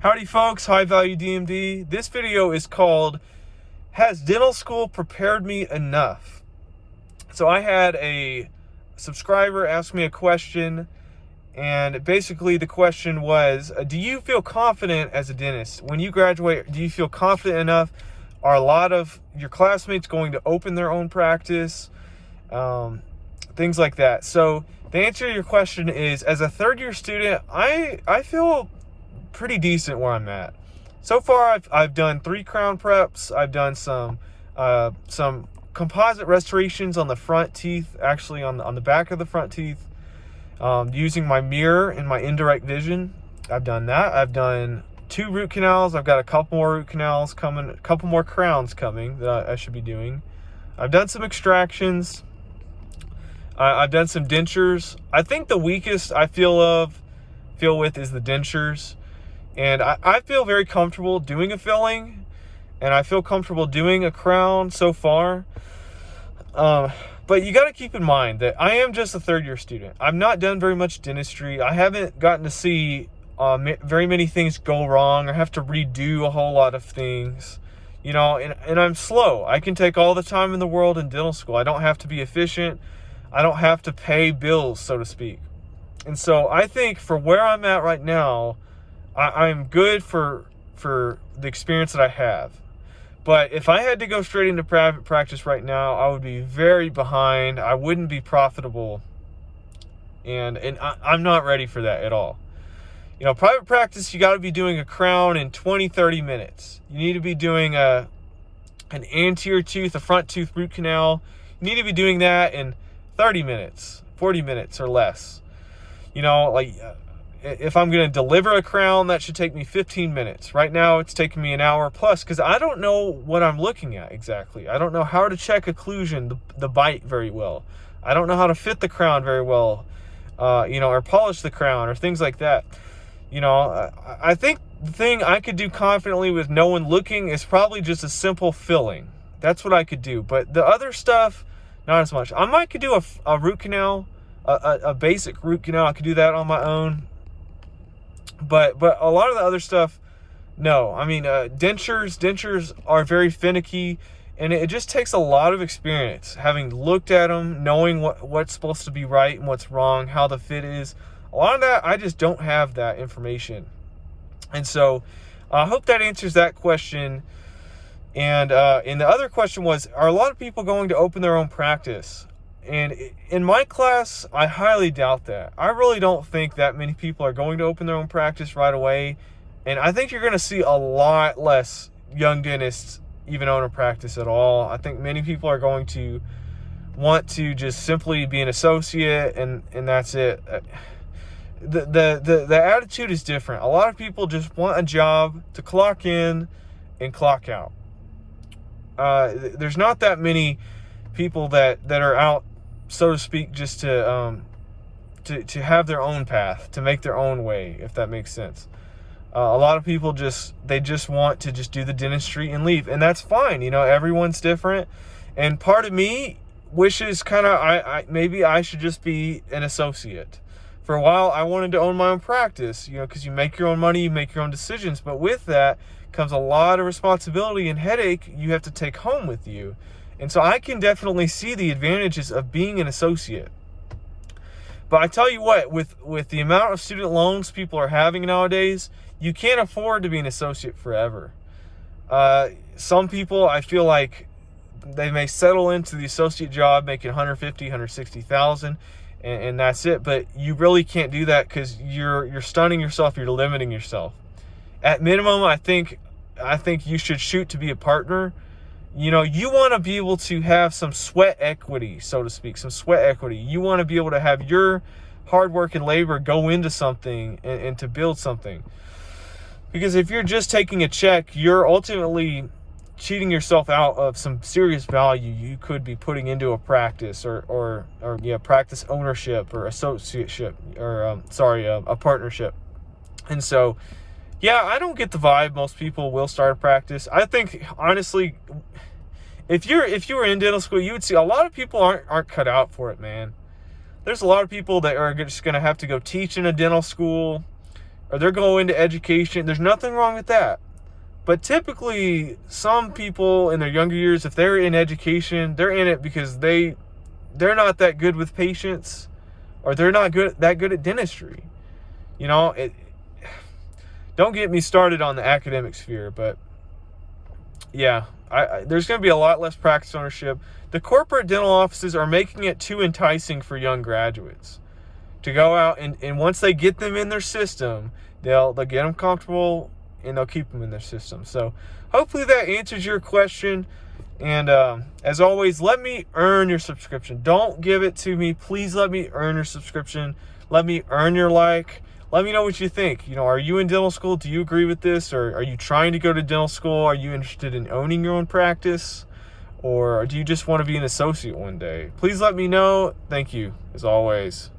Howdy folks, High Value DMD. This video is called, Has Dental School Prepared Me Enough? So I had a subscriber ask me a question, and basically the question was, do you feel confident as a dentist? When you graduate, do you feel confident enough? Are a lot of your classmates going to open their own practice? Things like that. So the answer to your question is, as a third-year student, I feel pretty decent where I'm at. So far, I've done 3 crown preps. I've done some composite restorations on the front teeth, actually on the back of the front teeth, using my mirror and my indirect vision. I've done that. I've done 2 root canals. I've got a couple more root canals coming, a couple more crowns coming that I should be doing. I've done some extractions. I've done some dentures. I think the weakest I feel with is the dentures. And I feel very comfortable doing a filling, and I feel comfortable doing a crown so far. But you got to keep in mind that I am just a third-year student. I've not done very much dentistry. I haven't gotten to see very many things go wrong. I have to redo a whole lot of things, you know, and I'm slow. I can take all the time in the world in dental school. I don't have to be efficient. I don't have to pay bills, so to speak. And so I think for where I'm at right now, I'm good for the experience that I have. But if I had to go straight into private practice right now, I would be very behind. I wouldn't be profitable. And I'm not ready for that at all. You know, private practice, you got to be doing a crown in 20, 30 minutes. You need to be doing an anterior tooth, a front tooth root canal. You need to be doing that in 30 minutes, 40 minutes or less. You know, like if I'm going to deliver a crown, that should take me 15 minutes. Right now, it's taking me an hour plus because I don't know what I'm looking at exactly. I don't know how to check occlusion, the bite very well. I don't know how to fit the crown very well, you know, or polish the crown or things like that. You know, I think the thing I could do confidently with no one looking is probably just a simple filling. That's what I could do. But the other stuff, not as much. I might could do a root canal, a basic root canal. I could do that on my own. But a lot of the other stuff, no. I mean, dentures are very finicky, and it just takes a lot of experience, having looked at them, knowing what's supposed to be right and what's wrong, how the fit is. A lot of that, I just don't have that information. And so I hope that answers that question. And the other question was, are a lot of people going to open their own practice? And in my class, I highly doubt that. I really don't think that many people are going to open their own practice right away. And I think you're going to see a lot less young dentists even own a practice at all. I think many people are going to want to just simply be an associate, and that's it. The attitude is different. A lot of people just want a job to clock in and clock out. There's not that many people that are out, so to speak, just to have their own path, to make their own way, if that makes sense. A lot of people just want to just do the dentistry and leave, and that's fine. You know, everyone's different, and part of me wishes kind of maybe I should just be an associate. For a while, I wanted to own my own practice, you know, because you make your own money, you make your own decisions, but with that comes a lot of responsibility and headache you have to take home with you. And so I can definitely see the advantages of being an associate. But I tell you what, with the amount of student loans people are having nowadays, you can't afford to be an associate forever. Some people, I feel like they may settle into the associate job making $150,000, $160,000, and that's it. But you really can't do that because you're stunning yourself, you're limiting yourself. At minimum, I think you should shoot to be a partner. You know, you want to be able to have some sweat equity, so to speak, some sweat equity. You want to be able to have your hard work and labor go into something and to build something. Because if you're just taking a check, you're ultimately cheating yourself out of some serious value you could be putting into a practice or practice ownership or associateship or a partnership. And so, yeah, I don't get the vibe most people will start a practice. I think, honestly, if you were in dental school, you would see a lot of people aren't cut out for it, man. There's a lot of people that are just going to have to go teach in a dental school or they're going into education. There's nothing wrong with that. But typically, some people in their younger years, if they're in education, they're in it because they're not that good with patients, or they're not that good at dentistry. You know, don't get me started on the academic sphere, but yeah, there's going to be a lot less practice ownership. The corporate dental offices are making it too enticing for young graduates to go out, and once they get them in their system, they'll get them comfortable, and they'll keep them in their system. So hopefully that answers your question. And as always, let me earn your subscription. Don't give it to me. Please let me earn your subscription. Let me earn your like. Let me know what you think. You know, are you in dental school? Do you agree with this? Or are you trying to go to dental school? Are you interested in owning your own practice? Or do you just want to be an associate one day? Please let me know. Thank you, as always.